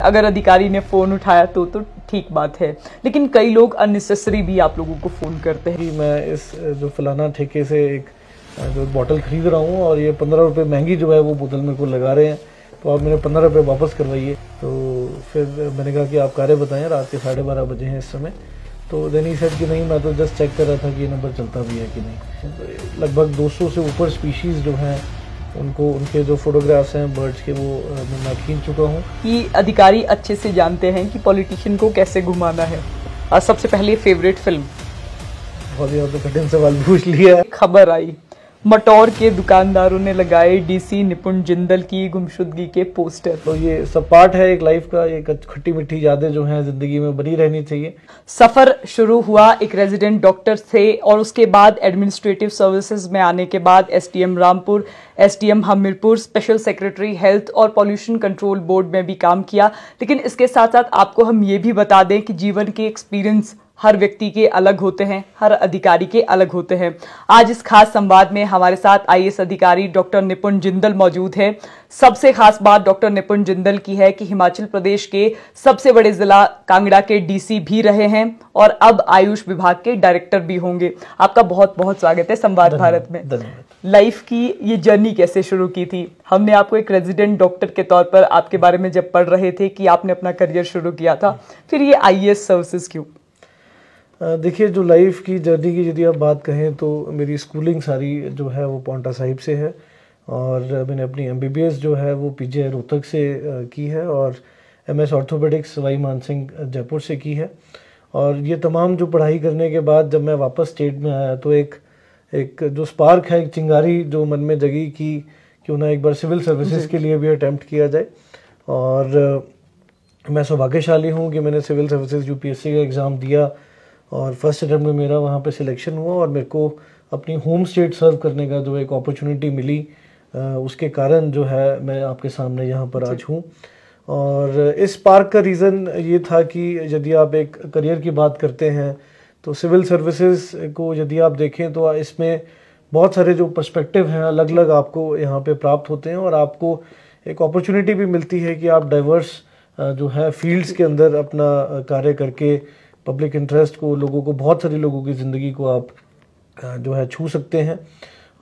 अगर अधिकारी ने फ़ोन उठाया तो ठीक बात है, लेकिन कई लोग अननेसेसरी भी आप लोगों को फ़ोन करते हैं। मैं इस जो फलाना ठेके से एक जो बॉटल खरीद रहा हूँ और ये 15 रुपये महंगी जो है वो बोतल मेरे को लगा रहे हैं, तो आप मेरे 15 रुपये वापस करवाइए। तो फिर मैंने कहा कि आप कार्य बताएं, रात के 12:30 बजे हैं इस समय। तो देन ही सेड कि नहीं, मैं तो जस्ट चेक कर रहा था कि ये नंबर चलता भी है कि नहीं। लगभग 200 से ऊपर स्पीशीज़ जो हैं उनके जो फोटोग्राफ्स हैं बर्ड्स के वो मैं खींच चुका हूँ। कि अधिकारी अच्छे से जानते हैं कि पॉलिटिशियन को कैसे घुमाना है। और सबसे पहले फेवरेट फिल्म? बहुत ही तो कठिन सवाल पूछ लिया है। खबर आई मटौर के दुकानदारों ने लगाए डीसी निपुण जिंदल की गुमशुदगी के पोस्टर। तो ये सब पार्ट है एक लाइफ का, एक खट्टी मीठी यादें जो हैं जिंदगी में बनी रहनी चाहिए। सफर शुरू हुआ एक रेजिडेंट डॉक्टर से और उसके बाद एडमिनिस्ट्रेटिव सर्विसेज में आने के बाद SDM Rampur, SDM Hamirpur, special secretary health और पॉल्यूशन कंट्रोल बोर्ड में भी काम किया। लेकिन इसके साथ साथ आपको हम ये भी बता दें कि जीवन के एक्सपीरियंस हर व्यक्ति के अलग होते हैं, हर अधिकारी के अलग होते हैं। आज इस खास संवाद में हमारे साथ आईएएस अधिकारी डॉक्टर निपुण जिंदल मौजूद हैं। सबसे खास बात डॉक्टर निपुण जिंदल की है कि हिमाचल प्रदेश के सबसे बड़े जिला कांगड़ा के डीसी भी रहे हैं और अब आयुष विभाग के डायरेक्टर भी होंगे। आपका बहुत बहुत स्वागत है संवाद भारत में। लाइफ की ये जर्नी कैसे शुरू की थी? हमने आपको एक रेजिडेंट डॉक्टर के तौर पर आपके बारे में जब पढ़ रहे थे कि आपने अपना करियर शुरू किया था, फिर ये आईएएस सर्विसेज क्यों? देखिए, जो लाइफ की जर्नी की यदि आप बात कहें तो मेरी स्कूलिंग सारी जो है वो पांवटा साहिब से है और मैंने अपनी एमबीबीएस जो है वो पीजीआई रोहतक से की है और एमएस ऑर्थोपेडिक्स सवाई मानसिंह जयपुर से की है। और ये तमाम जो पढ़ाई करने के बाद जब मैं वापस स्टेट में आया तो एक जो स्पार्क है, एक चिंगारी जो मन में जगी कि क्यों ना एक बार सिविल सर्विसेज के लिए भी अटैम्प्ट किया जाए। और मैं सौभाग्यशाली हूँ कि मैंने सिविल सर्विसेज यूपीएससी का एग्ज़ाम दिया और फर्स्ट अटैम्प्ट में मेरा वहाँ पे सिलेक्शन हुआ और मेरे को अपनी होम स्टेट सर्व करने का जो एक अपॉर्चुनिटी मिली, उसके कारण जो है मैं आपके सामने यहाँ पर आज हूँ। और इस स्पार्क का रीज़न ये था कि यदि आप एक करियर की बात करते हैं तो सिविल सर्विसेज को यदि आप देखें तो इसमें बहुत सारे जो पर्सपेक्टिव हैं अलग अलग आपको यहाँ पे प्राप्त होते हैं और आपको एक अपॉर्चुनिटी भी मिलती है कि आप डाइवर्स जो है फील्ड्स के अंदर अपना कार्य करके पब्लिक इंटरेस्ट को, लोगों को, बहुत सारे लोगों की ज़िंदगी को आप जो है छू सकते हैं।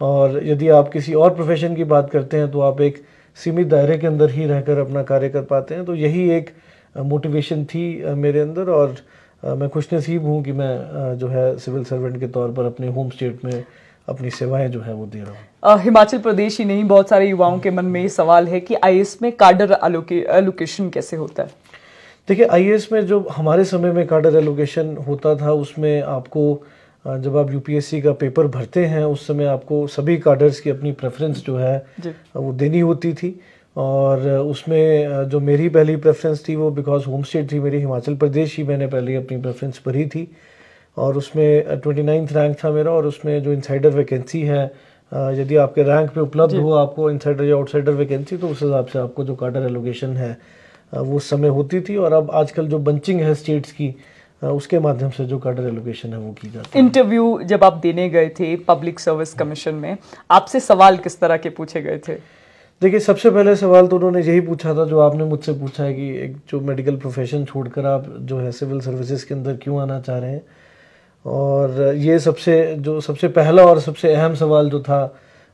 और यदि आप किसी और प्रोफेशन की बात करते हैं तो आप एक सीमित दायरे के अंदर ही रहकर अपना कार्य कर पाते हैं। तो यही एक मोटिवेशन थी मेरे अंदर और मैं खुशनसीब हूँ कि मैं जो है सिविल सर्वेंट के तौर पर अपने होम स्टेट में अपनी सेवाएं जो है वो दे रहा हूँ। हिमाचल प्रदेश ही नहीं, बहुत सारे युवाओं के मन में ये सवाल है कि आईएएस में कार्डर एलोकेशन कैसे होता है? देखिए, आईएएस में जो हमारे समय में कार्डर एलोकेशन होता था उसमें आपको जब आप यूपीएससी का पेपर भरते हैं उस समय आपको सभी कार्डर्स की अपनी प्रेफरेंस जो है वो देनी होती थी। और उसमें जो मेरी पहली प्रेफरेंस थी वो बिकॉज होम स्टेट थी मेरी हिमाचल प्रदेश ही, मैंने पहले अपनी प्रेफरेंस भरी थी और उसमें 29th रैंक था मेरा। और उसमें जो इंसाइडर वैकेंसी है, यदि आपके रैंक पे उपलब्ध हो आपको इनसाइडर या आउटसाइडर वैकेंसी, तो उस हिसाब से आपको जो कार्डर एलोकेशन है वो समय होती थी। और अब आजकल जो बंचिंग है स्टेट्स की, उसके माध्यम से जो कार्डर एलोकेशन है वो की जाती है। इंटरव्यू जब आप देने गए थे पब्लिक सर्विस कमीशन में, आपसे सवाल किस तरह के पूछे गए थे? देखिए, सबसे पहले सवाल तो उन्होंने यही पूछा था जो आपने मुझसे पूछा है कि एक जो मेडिकल प्रोफेशन छोड़कर आप जो है सिविल सर्विसेज के अंदर क्यों आना चाह रहे हैं। और ये सबसे पहला और सबसे अहम सवाल जो था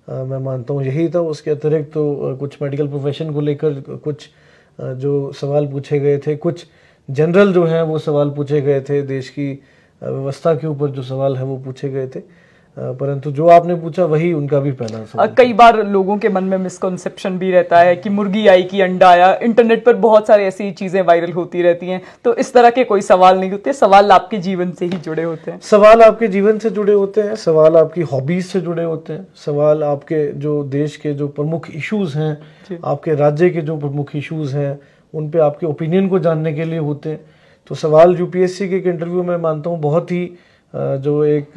मैं मानता हूँ यही था। उसके अतिरिक्त तो कुछ मेडिकल प्रोफेशन को लेकर कुछ जो सवाल पूछे गए थे, कुछ जनरल जो है वो सवाल पूछे गए थे, देश की व्यवस्था के ऊपर जो सवाल है वो पूछे गए थे। परंतु जो आपने पूछा वही उनका भी पहला सवाल। कई बार लोगों के मन में मिसकॉन्सेप्शन भी रहता है कि मुर्गी आई कि अंडा आया। इंटरनेट पर बहुत सारी ऐसी चीजें वायरल होती रहती हैं, तो इस तरह के कोई सवाल नहीं होते, सवाल आपके जीवन से ही जुड़े होते हैं। सवाल आपके जीवन से जुड़े होते हैं, सवाल आपकी हॉबीज से जुड़े होते हैं, सवाल आपके जो देश के जो प्रमुख इश्यूज हैं, आपके राज्य के जो प्रमुख इश्यूज हैं उन पे आपके ओपिनियन को जानने के लिए होते हैं। तो सवाल यूपीएससी के एक इंटरव्यू में मानता हूँ बहुत ही जो एक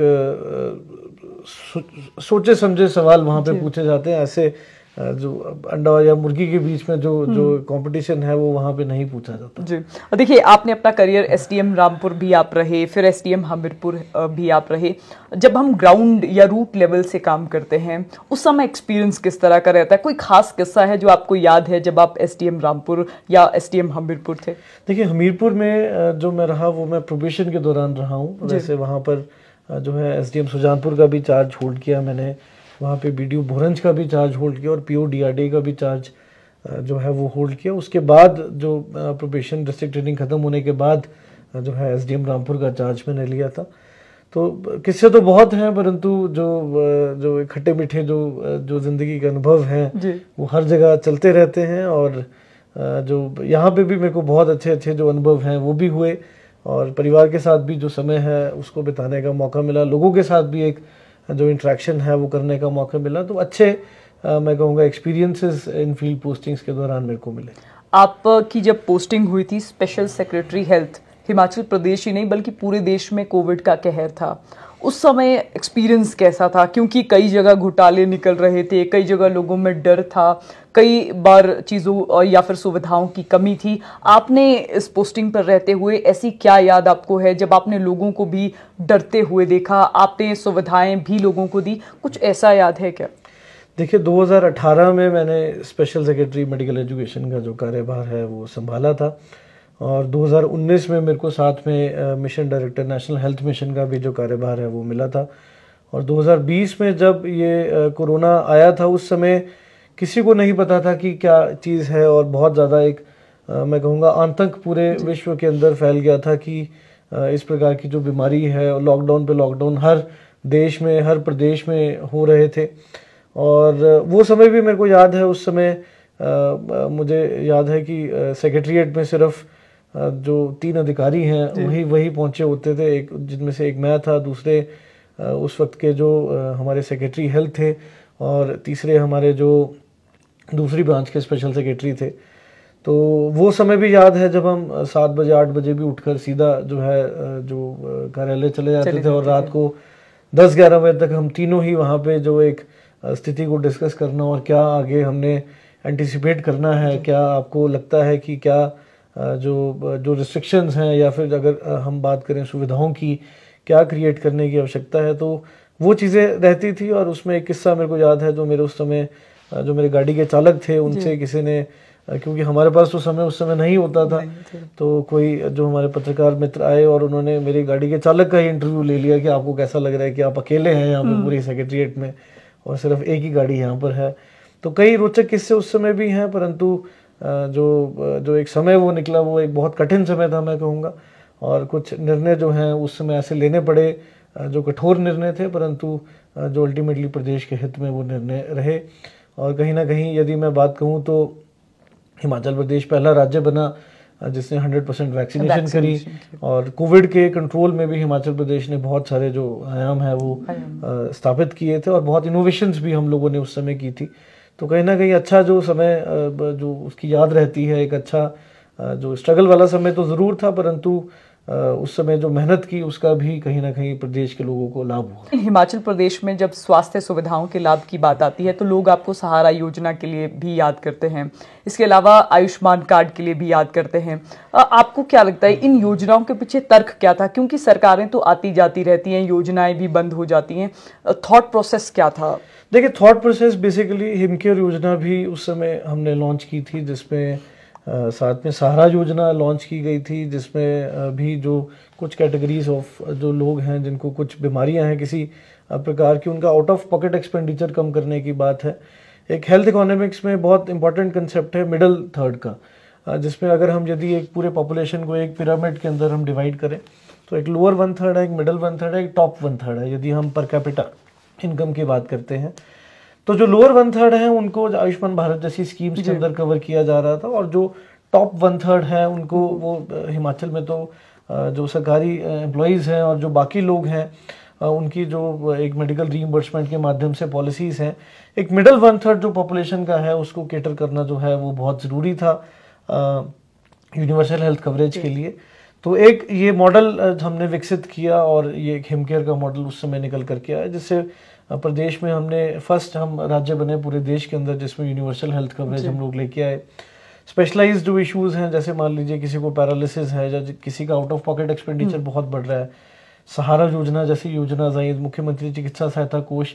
सोचे समझे सवाल वहाँ पे पूछे जाते हैं। ऐसे जो अंडा या मुर्गी के बीच में जो कंपटीशन है वो वहाँ पे नहीं पूछा जाता। जी, देखिए आपने अपना करियर एसडीएम रामपुर भी आप रहे, फिर एसडीएम हमीरपुर भी आप रहे। जब हम ग्राउंड या रूट लेवल से काम करते हैं उस समय एक्सपीरियंस किस तरह का रहता है? कोई खास किस्सा है जो आपको याद है जब आप एसडीएम रामपुर या एसडीएम हमीरपुर थे? देखिए हमीरपुर में जो मैं रहा वो मैं प्रोबेशन के दौरान रहा हूँ। वैसे वहाँ पर जो है एसडीएम सुजानपुर का भी चार्ज होल्ड किया मैंने, वहाँ पे बीडीओ भोरंज का भी चार्ज होल्ड किया और पीओ डीआरडी का भी चार्ज जो है वो होल्ड किया। उसके बाद जो प्रोबेशन डिस्ट्रिक्ट ट्रेनिंग खत्म होने के बाद जो है एसडीएम रामपुर का चार्ज मैंने लिया था। तो किस्से तो बहुत हैं, परंतु जो खट्टे मीठे जो ज़िंदगी के अनुभव हैं वो हर जगह चलते रहते हैं। और जो यहाँ पे भी मेरे को बहुत अच्छे अच्छे जो अनुभव हैं वो भी हुए, और परिवार के साथ भी जो समय है उसको बिताने का मौका मिला, लोगों के साथ भी एक जो इंटरेक्शन है वो करने का मौका मिला। तो अच्छे मैं कहूँगा एक्सपीरियंसेस इन फील्ड पोस्टिंग्स के दौरान मेरे को मिले। आपकी जब पोस्टिंग हुई थी special secretary health, Himachal Pradesh ही नहीं बल्कि पूरे देश में कोविड का कहर था, उस समय एक्सपीरियंस कैसा था? क्योंकि कई जगह घोटाले निकल रहे थे, कई जगह लोगों में डर था, कई बार चीज़ों या फिर सुविधाओं की कमी थी। आपने इस पोस्टिंग पर रहते हुए ऐसी क्या याद आपको है जब आपने लोगों को भी डरते हुए देखा, आपने सुविधाएं भी लोगों को दी, कुछ ऐसा याद है क्या? देखिए 2018 में मैंने स्पेशल सेक्रेटरी मेडिकल एजुकेशन का जो कार्यभार है वो संभाला था, और 2019 में मेरे को साथ में mission director national health mission का भी जो कार्यभार है वो मिला था। और 2020 में जब ये कोरोना आया था उस समय किसी को नहीं पता था कि क्या चीज़ है, और बहुत ज़्यादा एक मैं कहूँगा आतंक पूरे विश्व के अंदर फैल गया था कि इस प्रकार की जो बीमारी है, लॉकडाउन पे लॉकडाउन हर देश में हर प्रदेश में हो रहे थे। और वो समय भी मेरे को याद है, उस समय मुझे याद है कि सेक्रेटरीट में सिर्फ जो 3 अधिकारी हैं वही पहुंचे होते थे, एक जिनमें से एक मैं था, दूसरे उस वक्त के जो हमारे सेक्रेटरी हेल्थ थे, और तीसरे हमारे जो दूसरी ब्रांच के स्पेशल सेक्रेटरी थे। तो वो समय भी याद है जब हम 7 बजे 8 बजे भी उठकर सीधा जो है जो कार्यालय चले जाते थे, और रात को 10-11 बजे तक हम तीनों ही वहाँ पे जो एक स्थिति को डिस्कस करना, और क्या आगे हमने एंटिसिपेट करना है, क्या आपको लगता है कि क्या जो रिस्ट्रिक्शंस हैं या फिर अगर हम बात करें सुविधाओं की, क्या क्रिएट करने की आवश्यकता है। तो वो चीज़ें रहती थी। और उसमें एक किस्सा मेरे को याद है, जो मेरे उस समय जो मेरे गाड़ी के चालक थे उनसे किसी ने, क्योंकि हमारे पास तो समय उस समय नहीं होता था, तो कोई जो हमारे पत्रकार मित्र आए और उन्होंने मेरी गाड़ी के चालक का ही इंटरव्यू ले लिया कि आपको कैसा लग रहा है कि आप अकेले हैं यहाँ पे पूरी सेक्रेटरीट में और सिर्फ एक ही गाड़ी यहाँ पर है। तो कई रोचक किस्से उस समय भी हैं, परंतु जो एक समय वो निकला वो एक बहुत कठिन समय था मैं कहूँगा। और कुछ निर्णय जो हैं उस समय ऐसे लेने पड़े जो कठोर निर्णय थे, परंतु जो अल्टीमेटली प्रदेश के हित में वो निर्णय रहे। और कहीं ना कहीं यदि मैं बात कहूँ तो हिमाचल प्रदेश पहला राज्य बना जिसने 100% वैक्सीनेशन करी, और कोविड के कंट्रोल में भी हिमाचल प्रदेश ने बहुत सारे जो आयाम है वो स्थापित किए थे, और बहुत इनोवेशंस भी हम लोगों ने उस समय की थी। तो कहीं ना कहीं अच्छा जो समय जो उसकी याद रहती है, एक अच्छा जो स्ट्रगल वाला समय तो ज़रूर था, परंतु उस समय जो मेहनत की उसका भी कहीं ना कहीं प्रदेश के लोगों को लाभ हुआ। हिमाचल प्रदेश में जब स्वास्थ्य सुविधाओं के लाभ की बात आती है तो लोग आपको सहारा योजना के लिए भी याद करते हैं, इसके अलावा आयुष्मान कार्ड के लिए भी याद करते हैं। आपको क्या लगता है इन योजनाओं के पीछे तर्क क्या था? क्योंकि सरकारें तो आती जाती रहती हैं, योजनाएं भी बंद हो जाती हैं, थॉट प्रोसेस क्या था? देखिए थॉट प्रोसेस बेसिकली हिमकेयर योजना भी उस समय हमने लॉन्च की थी, जिसमें साथ में सहारा योजना लॉन्च की गई थी, जिसमें भी जो कुछ कैटेगरीज ऑफ जो लोग हैं जिनको कुछ बीमारियां हैं किसी प्रकार की, उनका आउट ऑफ पॉकेट एक्सपेंडिचर कम करने की बात है। एक हेल्थ इकोनॉमिक्स में बहुत इंपॉर्टेंट कंसेप्ट है मिडल थर्ड का, जिसमें अगर हम यदि एक पूरे पॉपुलेशन को एक पिरामिड के अंदर हम डिवाइड करें तो एक लोअर 1/3 है, एक मिडल 1/3 है, एक टॉप 1/3 है। यदि हम पर कैपिटा इनकम की बात करते हैं तो जो लोअर 1/3 है उनको आयुष्मान भारत जैसी स्कीम्स के अंदर कवर किया जा रहा था, और जो टॉप 1/3 है उनको वो हिमाचल में तो जो सरकारी एम्प्लॉयज़ हैं और जो बाकी लोग हैं उनकी जो एक मेडिकल रीइंबर्समेंट के माध्यम से पॉलिसीज़ हैं, एक मिडल 1/3 जो पॉपुलेशन का है उसको केटर करना जो है वो बहुत ज़रूरी था यूनिवर्सल हेल्थ कवरेज के लिए। तो एक ये मॉडल हमने विकसित किया, और ये एक हिमकेयर का मॉडल उस समय निकल करके आया, जिससे प्रदेश में हम राज्य बने पूरे देश के अंदर जिसमें यूनिवर्सल हेल्थ कवरेज हम लोग लेके आए। स्पेशलाइज्ड जो इश्यूज़ हैं, जैसे मान लीजिए किसी को पैरालिसिस है या किसी का आउट ऑफ पॉकेट एक्सपेंडिचर बहुत बढ़ रहा है, सहारा योजना जैसी योजना आई, मुख्यमंत्री चिकित्सा सहायता कोष,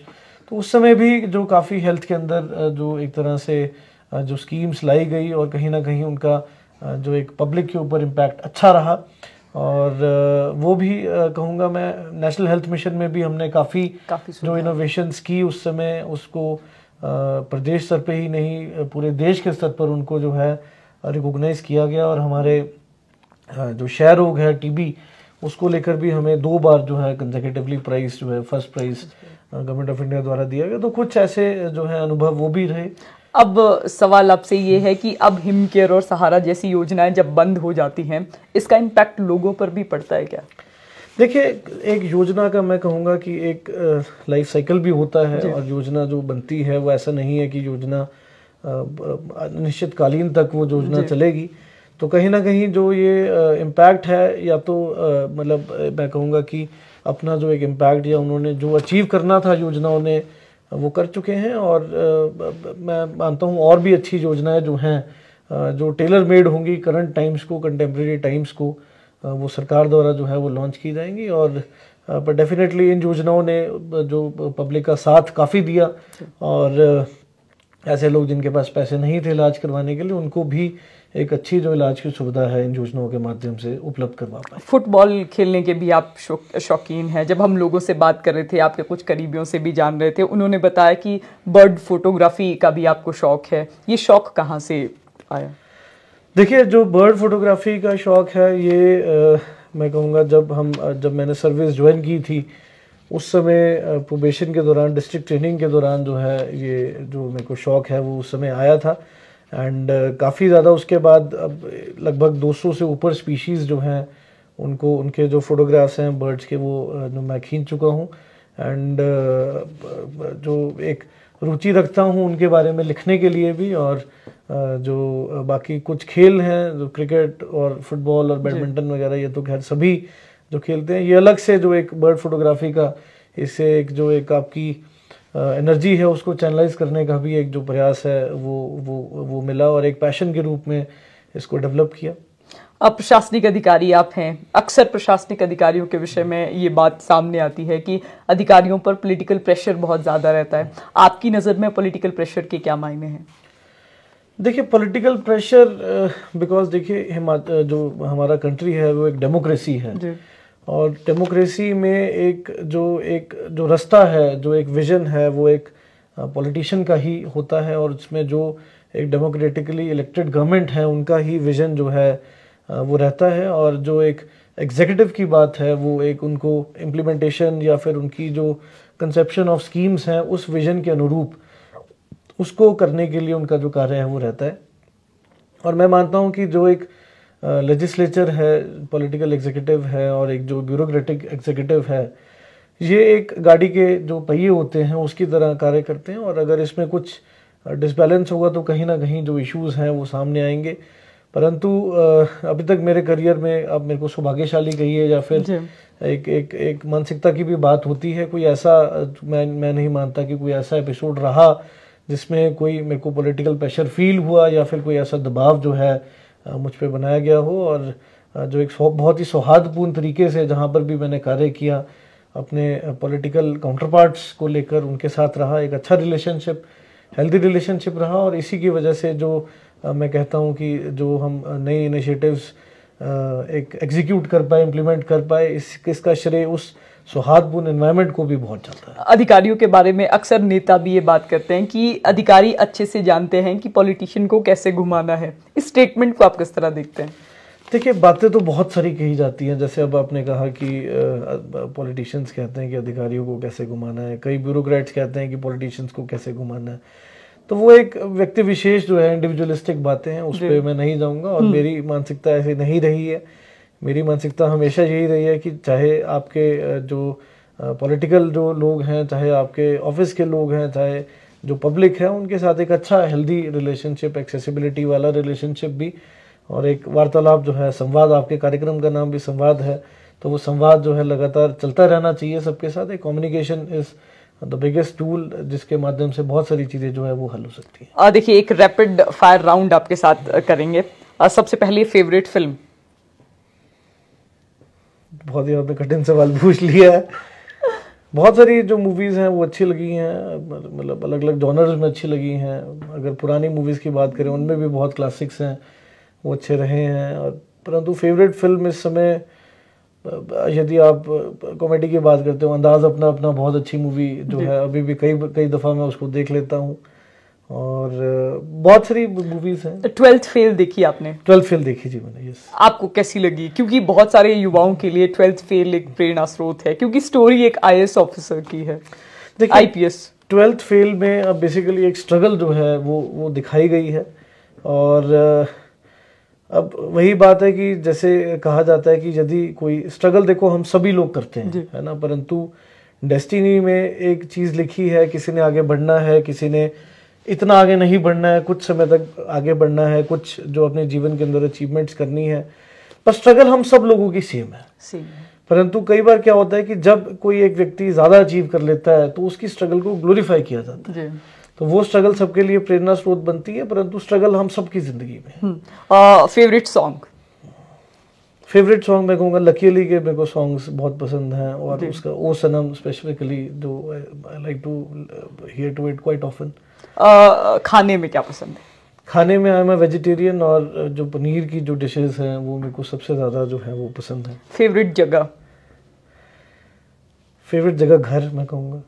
तो उस समय भी जो काफ़ी हेल्थ के अंदर जो एक तरह से जो स्कीम्स लाई गई और कहीं ना कहीं उनका जो एक पब्लिक के ऊपर इम्पैक्ट अच्छा रहा। और वो भी कहूँगा मैं, नेशनल हेल्थ मिशन में भी हमने काफ़ी जो इनोवेशंस की उस समय, उसको प्रदेश स्तर पे ही नहीं पूरे देश के स्तर पर उनको जो है रिकॉग्नाइज किया गया। और हमारे जो क्षय रोग है, टीबी, उसको लेकर भी हमें 2 बार जो है कंसेक्यूटिवली प्राइज जो है first prize government of India द्वारा दिया गया। तो कुछ ऐसे जो है अनुभव वो भी रहे। अब सवाल आपसे ये है कि अब हिम केयर और सहारा जैसी योजनाएं जब बंद हो जाती हैं, इसका इम्पैक्ट लोगों पर भी पड़ता है क्या? देखिए, एक योजना का मैं कहूँगा कि एक लाइफ साइकिल भी होता है, और योजना जो बनती है वो ऐसा नहीं है कि योजना निश्चितकालीन तक वो योजना चलेगी। तो कहीं ना कहीं जो ये इम्पैक्ट है, या तो मतलब मैं कहूँगा कि अपना जो एक इम्पैक्ट या उन्होंने जो अचीव करना था योजनाओं ने वो कर चुके हैं। और मैं मानता हूँ और भी अच्छी योजनाएं जो हैं, जो टेलर मेड होंगी करंट टाइम्स को, कंटेम्प्रेरी टाइम्स को, वो सरकार द्वारा जो है वो लॉन्च की जाएंगी। और पर डेफिनेटली इन योजनाओं ने जो पब्लिक का साथ काफ़ी दिया, और ऐसे लोग जिनके पास पैसे नहीं थे इलाज करवाने के लिए, उनको भी एक अच्छी जो इलाज की सुविधा है इन योजनाओं के माध्यम से उपलब्ध करवा पाए। फुटबॉल खेलने के भी आप शौकीन हैं। जब हम लोगों से बात कर रहे थे, आपके कुछ करीबियों से भी जान रहे थे, उन्होंने बताया कि बर्ड फोटोग्राफी का भी आपको शौक है। ये शौक कहाँ से आया? देखिए, जो बर्ड फोटोग्राफी का शौक है, ये मैं कहूँगा जब मैंने सर्विस ज्वाइन की थी, उस समय प्रोबेशन के दौरान, डिस्ट्रिक्ट ट्रेनिंग के दौरान जो है ये जो मेरे को शौक है वो उस समय आया था। एंड काफ़ी ज़्यादा उसके बाद अब लगभग 200 से ऊपर स्पीशीज़ जो हैं उनके जो फोटोग्राफ्स हैं बर्ड्स के, वो जो मैं खींच चुका हूँ। एंड जो एक रुचि रखता हूँ उनके बारे में लिखने के लिए भी। और जो बाकी कुछ खेल हैं, जो क्रिकेट और फुटबॉल और बैडमिंटन वगैरह, ये तो खैर सभी जो खेलते हैं, ये अलग से जो एक बर्ड फोटोग्राफी का, इससे एक जो एक आपकी एनर्जी है उसको चैनलाइज करने का भी एक जो प्रयास है वो मिला, और एक पैशन के रूप में इसको डेवलप किया। अब प्रशासनिक अधिकारी आप हैं, अक्सर प्रशासनिक अधिकारियों के विषय में ये बात सामने आती है कि अधिकारियों पर पॉलिटिकल प्रेशर बहुत ज़्यादा रहता है। आपकी नज़र में पॉलिटिकल प्रेशर के क्या मायने हैं? देखिए, पॉलिटिकल प्रेशर बिकॉज देखिए जो हमारा कंट्री है वो एक डेमोक्रेसी है, और डेमोक्रेसी में एक जो रास्ता है, जो एक विजन है, वो एक पॉलिटिशियन का ही होता है। और उसमें जो एक डेमोक्रेटिकली इलेक्टेड गवर्नमेंट है उनका ही विजन जो है वो रहता है। और जो एक एग्जीक्यूटिव की बात है, वो एक उनको इम्प्लीमेंटेशन या फिर उनकी जो कंसेप्शन ऑफ स्कीम्स हैं उस विजन के अनुरूप उसको करने के लिए उनका जो कार्य है वो रहता है। और मैं मानता हूँ कि जो एक लेजिस्लेचर है, पॉलिटिकल एग्जीक्यूटिव है, और एक जो ब्यूरोक्रेटिक एग्जीक्यूटिव है, ये एक गाड़ी के जो पहिए होते हैं उसकी तरह कार्य करते हैं। और अगर इसमें कुछ डिसबैलेंस होगा तो कहीं ना कहीं जो इश्यूज हैं वो सामने आएंगे। परंतु अभी तक मेरे करियर में, अब मेरे को सौभाग्यशाली कहिए या फिर एक मानसिकता की भी बात होती है, कोई ऐसा मैं नहीं मानता कि कोई ऐसा एपिसोड रहा जिसमें कोई मेरे को पॉलिटिकल प्रेशर फील हुआ या फिर कोई ऐसा दबाव जो है मुझ पे बनाया गया हो। और जो एक बहुत ही सौहार्दपूर्ण तरीके से जहाँ पर भी मैंने कार्य किया, अपने पॉलिटिकल काउंटरपार्ट्स को लेकर उनके साथ रहा, एक अच्छा रिलेशनशिप, हेल्दी रिलेशनशिप रहा। और इसी की वजह से जो मैं कहता हूँ कि जो हम नए इनिशिएटिव्स एक एग्जीक्यूट कर पाए, इम्प्लीमेंट कर पाए, इसका श्रेय उस सौहार्दपूर्ण एनवायरनमेंट को भी बहुत जाता है। अधिकारियों के बारे में अक्सर नेता भी ये बात करते हैं कि अधिकारी अच्छे से जानते हैं कि पॉलिटिशियन को कैसे घुमाना है। इस स्टेटमेंट को आप किस तरह देखते हैं? देखिए, बातें तो बहुत सारी कही जाती हैं। जैसे अब आपने कहा कि पॉलिटिशियंस कहते हैं कि अधिकारियों को कैसे घुमाना है, कई ब्यूरोक्रेट्स कहते हैं कि पॉलिटिशियंस को कैसे घुमाना है। तो वो एक व्यक्ति विशेष जो है, इंडिविजुअलिस्टिक बातें हैं, उस पर मैं नहीं जाऊँगा। और मेरी मानसिकता ऐसी नहीं रही है। मेरी मानसिकता हमेशा यही रही है कि चाहे आपके जो पॉलिटिकल जो लोग हैं, चाहे आपके ऑफिस के लोग हैं, चाहे जो पब्लिक है, उनके साथ एक अच्छा हेल्दी रिलेशनशिप, एक्सेसिबिलिटी वाला रिलेशनशिप भी, और एक वार्तालाप जो है, संवाद, आपके कार्यक्रम का नाम भी संवाद है, तो वो संवाद जो है लगातार चलता रहना चाहिए सबके साथ। एक communication is the biggest tool जिसके माध्यम से बहुत सारी चीज़ें जो है वो हल हो सकती हैं। देखिए, एक रैपिड फायर राउंड आपके साथ करेंगे। सबसे पहले फेवरेट फिल्म। बहुत ही आपने कठिन सवाल पूछ लिया है। बहुत सारी जो मूवीज़ हैं वो अच्छी लगी हैं, मतलब अलग अलग जॉनर्स में अच्छी लगी हैं। अगर पुरानी मूवीज़ की बात करें उनमें भी बहुत क्लासिक्स हैं, वो अच्छे रहे हैं। और परंतु फेवरेट फिल्म इस समय, यदि आप कॉमेडी की बात करते हो, अंदाज़ अपना अपना बहुत अच्छी मूवी जो है, अभी भी कई दफ़ा मैं उसको देख लेता हूँ। और बहुत सारी मूवीज हैं। 12th फेल देखी आपने? 12th फेल देखी जी मैंने, यस। आपको कैसी लगी? क्योंकि बहुत सारे युवाओं के लिए 12th फेल एक प्रेरणा स्रोत है, क्योंकि स्टोरी एक IAS ऑफिसर की है, IPS। 12th फेल में अब बेसिकली एक स्ट्रगल जो है वो दिखाई गई है। और अब वही बात है कि जैसे कहा जाता है कि यदि कोई स्ट्रगल, देखो हम सभी लोग करते हैं, है ना, परंतु डेस्टिनी में एक चीज़ लिखी है, किसी ने आगे बढ़ना है, किसी ने इतना आगे नहीं बढ़ना है, कुछ समय तक आगे बढ़ना है, कुछ जो अपने जीवन के अंदर अचीवमेंट्स करनी है। पर स्ट्रगल हम सब लोगों की सेम है। परंतु कई बार क्या होता है कि जब कोई एक व्यक्ति ज़्यादा अचीव कर लेता है तो उसकी स्ट्रगल को ग्लोरीफाई किया जाता है। तो वो स्ट्रगल सबके लिए प्रेरणा स्रोत बनती है, परंतु स्ट्रगल हम सबकी जिंदगी में। Favourite song? फेवरेट सॉन्ग मैं कहूँगा लकी अली के, मेरे को सॉन्ग्स बहुत पसंद हैं। और उसका ओ सनम स्पेसिफिकली, जो I like to hear to it quite often. खाने में क्या पसंद है? खाने में आई एम वेजिटेरियन, और जो पनीर की जो डिशेस हैं वो मेरे को सबसे ज़्यादा जो है वो पसंद है। फेवरेट जगह? फेवरेट जगह घर मैं कहूँगा।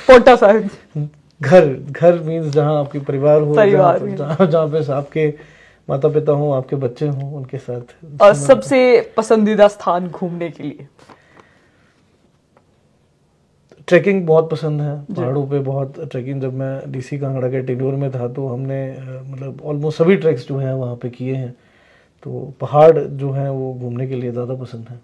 पोंटा साहिब। घर मीन्स जहाँ आपके परिवार हो, जहाँ पे आपके माता पिता हो, आपके बच्चे हों, उनके साथ। और सबसे पसंदीदा स्थान घूमने के लिए? ट्रैकिंग बहुत पसंद है, पहाड़ों पे बहुत ट्रैकिंग। जब मैं DC कांगड़ा के टेन्योर में था तो हमने मतलब ऑलमोस्ट सभी ट्रैक्स जो हैं वहाँ पे किए हैं। तो पहाड़ जो हैं वो घूमने के लिए ज़्यादा पसंद है।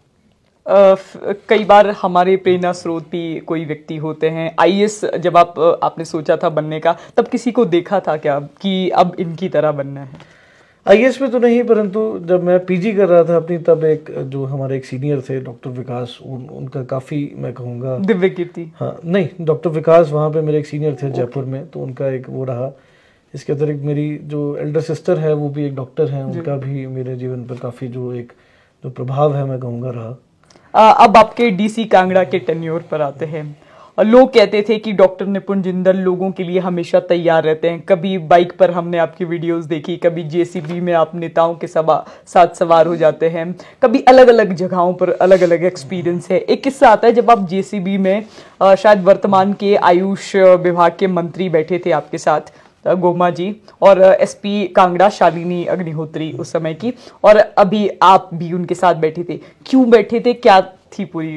कई बार हमारे प्रेरणा स्रोत भी कोई व्यक्ति होते हैं। IAS जब आपने सोचा था बनने का, तब किसी को देखा था क्या कि अब इनकी तरह बनना है? IAS में तो नहीं, परंतु जब मैं PG कर रहा था अपनी, तब एक जो हमारे एक सीनियर थे डॉक्टर विकास, उनका काफ़ी मैं कहूँगा। दिव्य कीर्ति? हाँ नहीं, डॉक्टर विकास वहाँ पे मेरे एक सीनियर थे जयपुर में, तो उनका एक वो रहा। इसके अतिरिक्त मेरी जो एल्डर सिस्टर है वो भी एक डॉक्टर हैं, उनका भी मेरे जीवन पर काफ़ी जो प्रभाव है मैं कहूँगा रहा। अब आपके DC कांगड़ा के टेन्योर पर आते हैं। लोग कहते थे कि डॉक्टर निपुण जिंदल लोगों के लिए हमेशा तैयार रहते हैं। कभी बाइक पर हमने आपकी वीडियोस देखी, कभी JCB में आप नेताओं के साथ सवार हो जाते हैं, कभी अलग अलग जगहों पर अलग अलग एक्सपीरियंस है। एक किस्सा आता है जब आप JCB में शायद वर्तमान के आयुष विभाग के मंत्री बैठे थे आपके साथ, गोमा जी, और SP कांगड़ा शालिनी अग्निहोत्री उस समय की, और अभी आप भी उनके साथ बैठे थे। क्यों बैठे थे, क्या थी पूरी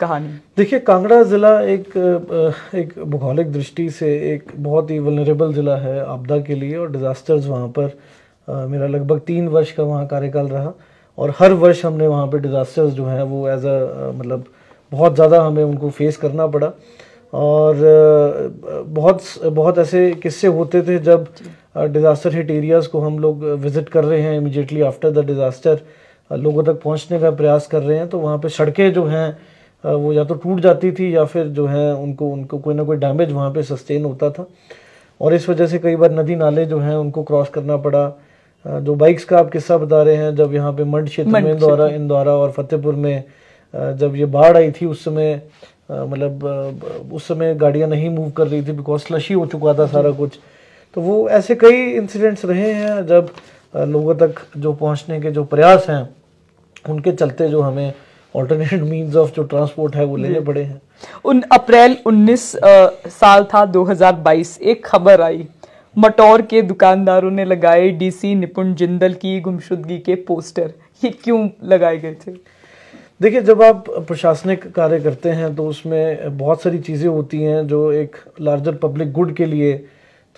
कहानी? देखिए, कांगड़ा ज़िला एक भौगोलिक दृष्टि से एक बहुत ही वल्नरेबल ज़िला है आपदा के लिए और डिज़ास्टर्स। वहाँ पर मेरा लगभग 3 वर्ष का वहाँ कार्यकाल रहा, और हर वर्ष हमने वहाँ पे डिज़ास्टर्स जो हैं वो मतलब बहुत ज़्यादा हमें उनको फेस करना पड़ा। और बहुत ऐसे किस्से होते थे जब डिज़ास्टर हिट एरियाज़ को हम लोग विज़िट कर रहे हैं, इमीडिएटली आफ्टर द डिज़ास्टर लोगों तक पहुँचने का प्रयास कर रहे हैं, तो वहाँ पे सड़कें जो हैं वो या तो टूट जाती थी या फिर जो है उनको कोई ना कोई डैमेज वहाँ पे सस्टेन होता था। और इस वजह से कई बार नदी नाले जो हैं उनको क्रॉस करना पड़ा। जो बाइक्स का आप किस्सा बता रहे हैं, जब यहाँ पे मंड क्षेत्र में इंदौरा और फतेहपुर में जब ये बाढ़ आई थी, उस समय मतलब उस समय गाड़ियाँ नहीं मूव कर रही थी, बिकॉज स्लशी हो चुका था सारा कुछ। तो वो ऐसे कई इंसिडेंट्स रहे हैं जब लोगों तक जो पहुँचने के जो प्रयास हैं उनके चलते जो हमें ऑल्टरनेट मीन्स ऑफ जो ट्रांसपोर्ट है वो लेने पड़े हैं। अप्रैल 19 साल था 2022, एक खबर आई, मटौर के दुकानदारों ने लगाए DC निपुण जिंदल की गुमशुदगी के पोस्टर। ये क्यों लगाए गए थे? देखिए, जब आप प्रशासनिक कार्य करते हैं तो उसमें बहुत सारी चीज़ें होती हैं जो एक लार्जर पब्लिक गुड के लिए,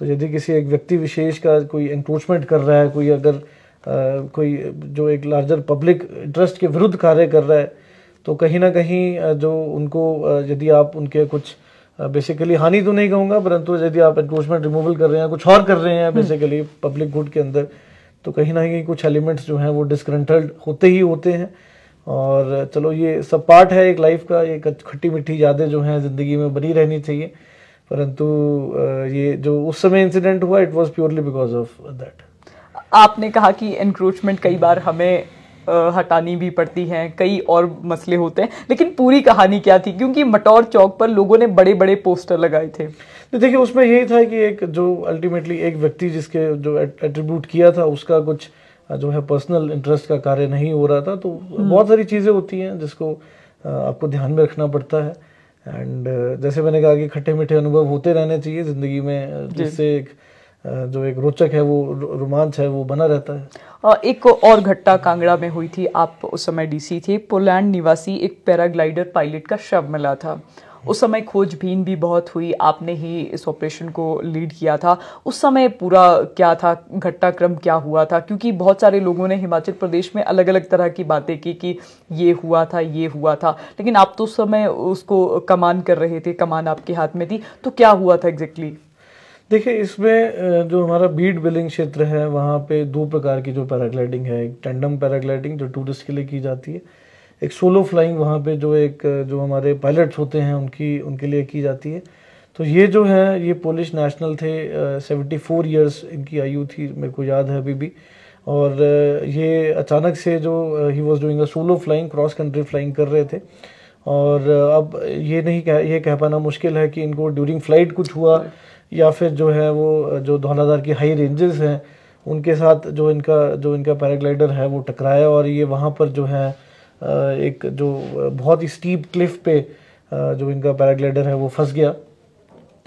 तो यदि किसी एक व्यक्ति विशेष का कोई इंक्रोचमेंट कर रहा है, कोई अगर कोई जो एक लार्जर पब्लिक इंटरेस्ट के विरुद्ध कार्य कर रहा है, तो कहीं ना कहीं जो उनको यदि आप उनके कुछ बेसिकली हानि तो नहीं कहूँगा, परंतु यदि आप एनक्रोचमेंट रिमूवल कर रहे हैं, कुछ और कर रहे हैं बेसिकली पब्लिक गुड के अंदर, तो कहीं ना कहीं कुछ एलिमेंट्स जो हैं वो डिस्ग्रंटल्ड होते ही होते हैं। और चलो, ये सब पार्ट है एक लाइफ का, ये खट्टी मीठी यादें जो हैं ज़िंदगी में बनी रहनी चाहिए। परंतु ये जो उस समय इंसिडेंट हुआ, it was purely because of that. आपने कहा कि एनक्रोचमेंट कई बार हमें हटानी भी पड़ती हैं, कई और मसले होते हैं, लेकिन पूरी कहानी क्या थी? क्योंकि मटौर चौक पर लोगों ने बड़े बड़े पोस्टर लगाए थे। तो देखिए, उसमें यही था कि एक जो अल्टीमेटली एक व्यक्ति जिसके जो एट्रीब्यूट किया था, उसका कुछ जो है पर्सनल इंटरेस्ट का कार्य नहीं हो रहा था। तो बहुत सारी चीज़ें होती हैं जिसको आपको ध्यान में रखना पड़ता है। एंड जैसे मैंने कहा कि खट्टे मीठे अनुभव होते रहने चाहिए ज़िंदगी में, जिससे एक जो एक रोचक है, वो रोमांच है, वो बना रहता है। एक और घटना कांगड़ा में हुई थी, आप उस समय डीसी थे। पोलैंड निवासी एक पैराग्लाइडर पायलट का शव मिला था। उस समय खोजबीन भी बहुत हुई, आपने ही इस ऑपरेशन को लीड किया था। उस समय पूरा क्या था, घटनाक्रम क्या हुआ था? क्योंकि बहुत सारे लोगों ने हिमाचल प्रदेश में अलग अलग तरह की बातें की कि ये हुआ था, ये हुआ था, लेकिन आप तो उस समय उसको कमान कर रहे थे, कमान आपके हाथ में थी, तो क्या हुआ था एग्जैक्टली? देखिए, इसमें जो हमारा बीड बिलिंग क्षेत्र है, वहाँ पे दो प्रकार की जो पैराग्लाइडिंग है, एक टैंडम पैराग्लाइडिंग जो टूरिस्ट के लिए की जाती है, एक सोलो फ्लाइंग वहाँ पे जो हमारे पायलट्स होते हैं उनके लिए की जाती है। तो ये जो है, ये पोलिश नेशनल थे, 74 ईयर्स इनकी आयु थी, मेरे को याद है अभी भी। और ये अचानक से जो he was doing a solo flying, cross country flying कर रहे थे। और अब ये कह पाना मुश्किल है कि इनको ड्यूरिंग फ्लाइट कुछ हुआ, या फिर जो है वो जो धौलाधार की हाई रेंजेस हैं उनके साथ जो इनका पैराग्लाइडर है वो टकराया, और ये वहाँ पर जो है एक जो बहुत ही स्टीप क्लिफ पे जो इनका पैराग्लाइडर है वो फंस गया।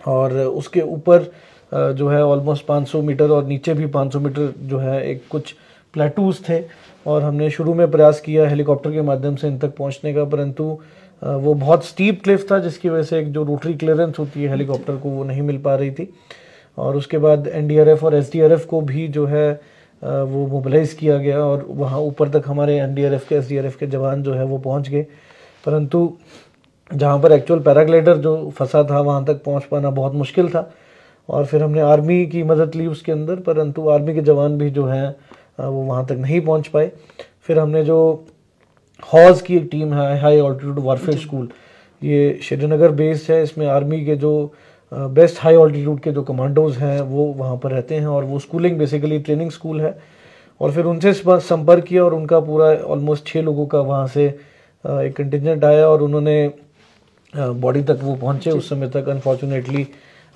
और उसके ऊपर जो है ऑलमोस्ट 500 मीटर और नीचे भी 500 मीटर जो है एक कुछ प्लेटूज थे। और हमने शुरू में प्रयास किया हेलीकॉप्टर के माध्यम से इन तक पहुंचने का, परंतु वो बहुत स्टीप क्लिफ था, जिसकी वजह से एक जो रोटरी क्लियरेंस होती है हेलीकॉप्टर को, वो नहीं मिल पा रही थी। और उसके बाद एनडीआरएफ और एसडीआरएफ को भी जो है वो मोबिलाइज़ किया गया, और वहाँ ऊपर तक हमारे एनडीआरएफ के एसडीआरएफ के जवान जो है वो पहुँच गए। परंतु जहाँ पर एक्चुअल पैराग्लाइडर जो फंसा था वहाँ तक पहुँच पाना बहुत मुश्किल था। और फिर हमने आर्मी की मदद ली उसके अंदर, परंतु आर्मी के जवान भी जो हैं वो वहाँ तक नहीं पहुँच पाए। फिर हमने जो हॉज की एक टीम है, हाई ऑल्टीट्यूड वारफेयर स्कूल, ये श्रीनगर बेस्ड है। इसमें आर्मी के जो बेस्ट हाई ऑल्टीट्यूड के जो कमांडोज हैं वो वहाँ पर रहते हैं, और वो स्कूलिंग बेसिकली ट्रेनिंग स्कूल है। और फिर उनसे संपर्क किया, और उनका पूरा ऑलमोस्ट 6 लोगों का वहाँ से एक कंटिजेंट आया, और उन्होंने बॉडी तक वो पहुँचे। उस समय तक अनफॉर्चुनेटली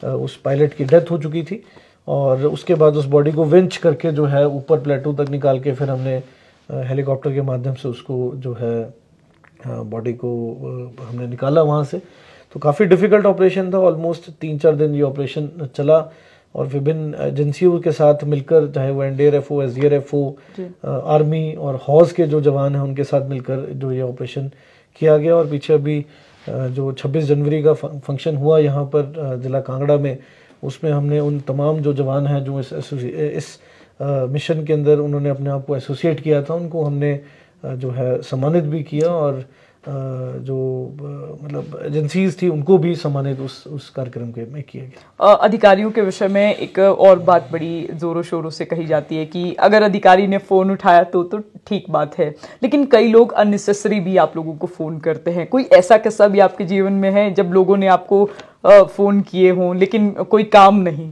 उस पायलट की डेथ हो चुकी थी। और उसके बाद उस बॉडी को विंच करके जो है ऊपर प्लेटू तक निकाल के फिर हमने हेलीकॉप्टर के माध्यम से उसको जो है बॉडी को हमने निकाला वहाँ से। तो काफ़ी डिफ़िकल्ट ऑपरेशन था, ऑलमोस्ट 3-4 दिन ये ऑपरेशन चला, और विभिन्न एजेंसियों के साथ मिलकर, चाहे वो एनडीआरएफ हो, एसडीआरएफ हो, आर्मी और हॉज के जो जवान हैं उनके साथ मिलकर जो ये ऑपरेशन किया गया। और पीछे अभी जो 26 जनवरी का फंक्शन हुआ यहाँ पर ज़िला कांगड़ा में, उसमें हमने उन तमाम जो जवान हैं जो इस मिशन के अंदर उन्होंने अपने आप को एसोसिएट किया था, उनको हमने जो है सम्मानित भी किया, और जो मतलब एजेंसीज थी उनको भी सम्मानित उस कार्यक्रम के में किया गया। अधिकारियों के विषय में एक और बात बड़ी जोरों शोरों से कही जाती है कि अगर अधिकारी ने फ़ोन उठाया तो ठीक बात है, लेकिन कई लोग अननेसेसरी भी आप लोगों को फ़ोन करते हैं। कोई ऐसा किस्सा भी आपके जीवन में है जब लोगों ने आपको फ़ोन किए हों लेकिन कोई काम नहीं?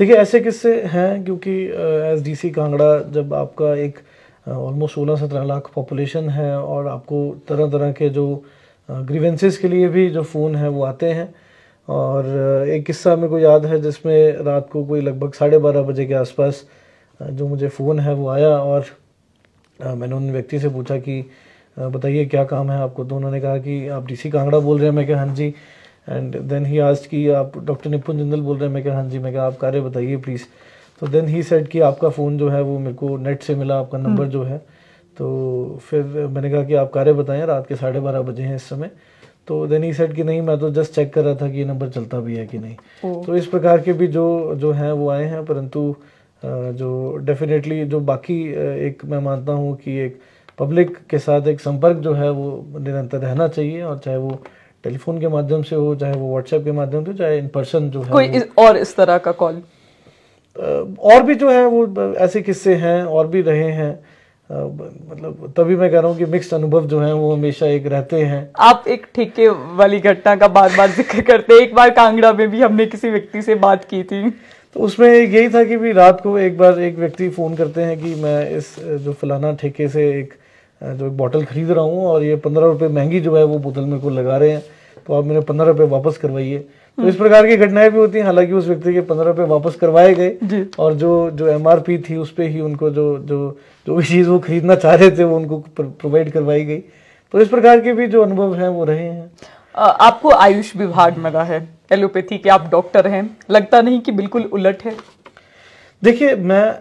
देखिए, ऐसे किस्से हैं, क्योंकि एज डीसी कांगड़ा जब आपका एक ऑलमोस्ट 16-17 लाख पॉपुलेशन है, और आपको तरह तरह के जो ग्रीवेंसेस के लिए भी जो फ़ोन है वो आते हैं। और एक किस्सा मेरे को याद है जिसमें रात को कोई लगभग 12:30 बजे के आसपास जो मुझे फ़ोन है वो आया, और मैंने उन व्यक्ति से पूछा कि बताइए क्या काम है आपको। तो उन्होंने कहा कि आप डीसी कांगड़ा बोल रहे हैं। मैं कहा हाँ जी। एंड देन ही आस्क्ड कि आप डॉक्टर निपुण जिंदल बोल रहे हैं। मैं कहा हाँ जी। मैं कहा आप कार्य बताइए प्लीज़। तो देन ही सेड कि आपका फ़ोन जो है वो मेरे को नेट से मिला, आपका नंबर जो है। तो फिर मैंने कहा कि आप कार्य बताएं, रात के 12:30 बजे हैं इस समय। तो देन ही सेड कि नहीं, मैं तो जस्ट चेक कर रहा था कि ये नंबर चलता भी है कि नहीं। तो इस प्रकार के भी जो हैं वो आए हैं, परंतु जो डेफिनेटली जो बाकी एक मैं मानता हूँ कि एक पब्लिक के साथ एक संपर्क जो है वो निरंतर रहना चाहिए, और चाहे वो टेलीफोन के माध्यम से हो, चाहे वो व्हाट्सएप के माध्यम से, चाहे इन पर्सन जो है कोई और इस तरह का कॉल। और भी जो है वो ऐसे किस्से हैं और भी रहे हैं। मतलब तभी मैं कह रहा हूँ कि मिक्स्ड अनुभव जो है वो हमेशा एक रहते हैं। आप एक ठेके वाली घटना का बार बार जिक्र करते हैं, एक बार कांगड़ा में भी हमने किसी व्यक्ति से बात की थी, तो उसमें यही था कि भी रात को एक बार एक व्यक्ति फ़ोन करते हैं कि मैं इस जो फलाना ठेके से एक बॉटल खरीद रहा हूँ और ये 15 रुपये महंगी जो है वो बोतल मेरे को लगा रहे हैं, तो आप मेरे 15 रुपये वापस करवाइए। तो इस प्रकार की घटनाएं भी होती हैं। हालांकि उस व्यक्ति के 15 रुपये वापस करवाए गए और जो MRP थी उस पर ही उनको जो भी चीज़ वो खरीदना चाह रहे थे वो उनको प्रोवाइड करवाई गई। तो इस प्रकार के भी जो अनुभव हैं वो रहे हैं। आपको आयुष विभाग मिला है, एलोपैथी के आप डॉक्टर हैं, लगता नहीं कि बिल्कुल उलट है? देखिए, मैं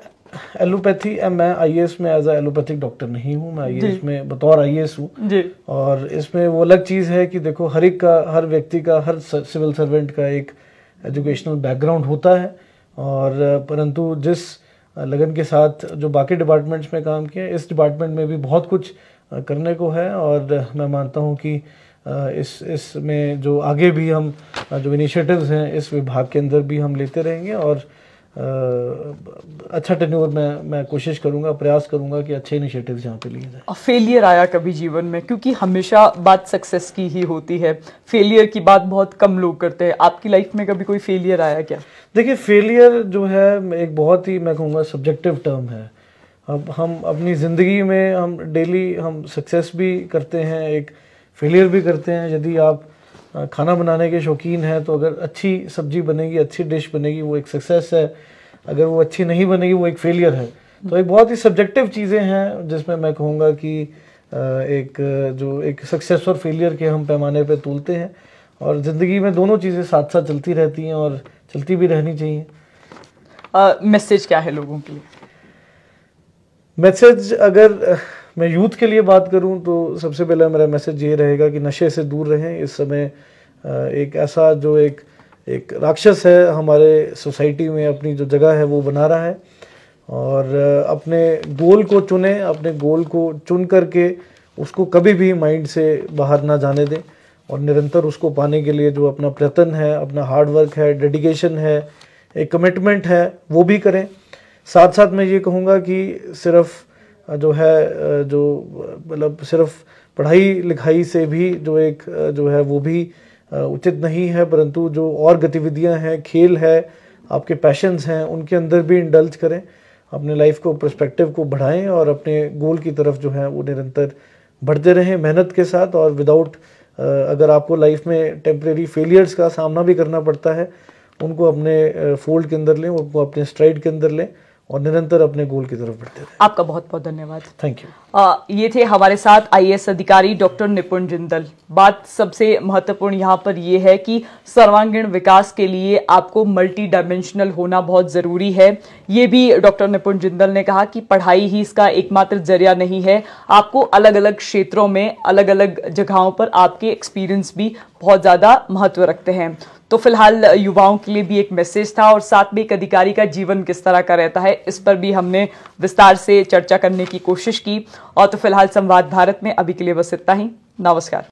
IAS में एज एलोपैथिक डॉक्टर नहीं हूँ, मैं IAS में बतौर IAS हूँ। और इसमें वो अलग चीज़ है कि देखो हर व्यक्ति का, हर सिविल सर्वेंट का एक एजुकेशनल बैकग्राउंड होता है, और परंतु जिस लगन के साथ जो बाकी डिपार्टमेंट्स में काम किया, इस डिपार्टमेंट में भी बहुत कुछ करने को है। और मैं मानता हूँ कि इसमें जो आगे भी हम जो इनिशिएटिव्स हैं इस विभाग के अंदर भी हम लेते रहेंगे, और अच्छा टेन्योर मैं कोशिश करूंगा, प्रयास करूंगा कि अच्छे इनिशिएटिव्स यहाँ पे लिए जाए। फेलियर आया कभी जीवन में? क्योंकि हमेशा बात सक्सेस की ही होती है, फेलियर की बात बहुत कम लोग करते हैं। आपकी लाइफ में कभी कोई फेलियर आया क्या? देखिए, फेलियर जो है एक बहुत ही, मैं कहूँगा, सब्जेक्टिव टर्म है। अब हम अपनी ज़िंदगी में हम डेली हम सक्सेस भी करते हैं, एक फेलियर भी करते हैं। यदि आप खाना बनाने के शौकीन हैं तो अगर अच्छी सब्जी बनेगी, अच्छी डिश बनेगी, वो एक सक्सेस है। अगर वो अच्छी नहीं बनेगी वो एक फेलियर है। तो एक बहुत ही सब्जेक्टिव चीज़ें हैं जिसमें मैं कहूँगा कि एक सक्सेस और फेलियर के हम पैमाने पे तोलते हैं, और ज़िंदगी में दोनों चीज़ें साथ साथ चलती रहती हैं और चलती भी रहनी चाहिए। मैसेज क्या है लोगों के लिए? मैसेज, अगर मैं यूथ के लिए बात करूं तो सबसे पहला मेरा मैसेज ये रहेगा कि नशे से दूर रहें। इस समय एक ऐसा जो एक राक्षस है हमारे सोसाइटी में अपनी जो जगह है वो बना रहा है, और अपने गोल को चुनें, अपने गोल को चुन करके उसको कभी भी माइंड से बाहर ना जाने दें, और निरंतर उसको पाने के लिए जो अपना प्रयत्न है, अपना हार्ड वर्क है, डेडिकेशन है, एक कमिटमेंट है, वो भी करें। साथ साथ मैं ये कहूँगा कि सिर्फ मतलब सिर्फ पढ़ाई लिखाई से भी जो है वो भी उचित नहीं है, परंतु जो और गतिविधियां हैं, खेल है, आपके पैशंस हैं, उनके अंदर भी इंडल्ज करें, अपने लाइफ को, पर्सपेक्टिव को बढ़ाएं, और अपने गोल की तरफ जो है वो निरंतर बढ़ते रहें मेहनत के साथ। और विदाउट, अगर आपको लाइफ में टेम्परेरी फेलियर्स का सामना भी करना पड़ता है, उनको अपने फोल्ड के अंदर लें, उनको अपने स्ट्राइड के अंदर लें, और निरंतर अपने गोल की तरफ बढ़ते रहें। आपका बहुत बहुत धन्यवाद। Thank you. ये थे हमारे साथ IAS अधिकारी डॉक्टर निपुण जिंदल। बात सबसे महत्वपूर्ण यहाँ पर ये है कि सर्वांगीण विकास के लिए आपको मल्टी डायमेंशनल होना बहुत ज़रूरी है। ये भी डॉक्टर निपुण जिंदल ने कहा कि पढ़ाई ही इसका एकमात्र जरिया नहीं है, आपको अलग अलग क्षेत्रों में, अलग अलग जगहों पर आपके एक्सपीरियंस भी बहुत ज़्यादा महत्व रखते हैं। तो फिलहाल युवाओं के लिए भी एक मैसेज था, और साथ में एक अधिकारी का जीवन किस तरह का रहता है, इस पर भी हमने विस्तार से चर्चा करने की कोशिश की। और तो फिलहाल संवाद भारत में अभी के लिए बस इतना ही। नमस्कार।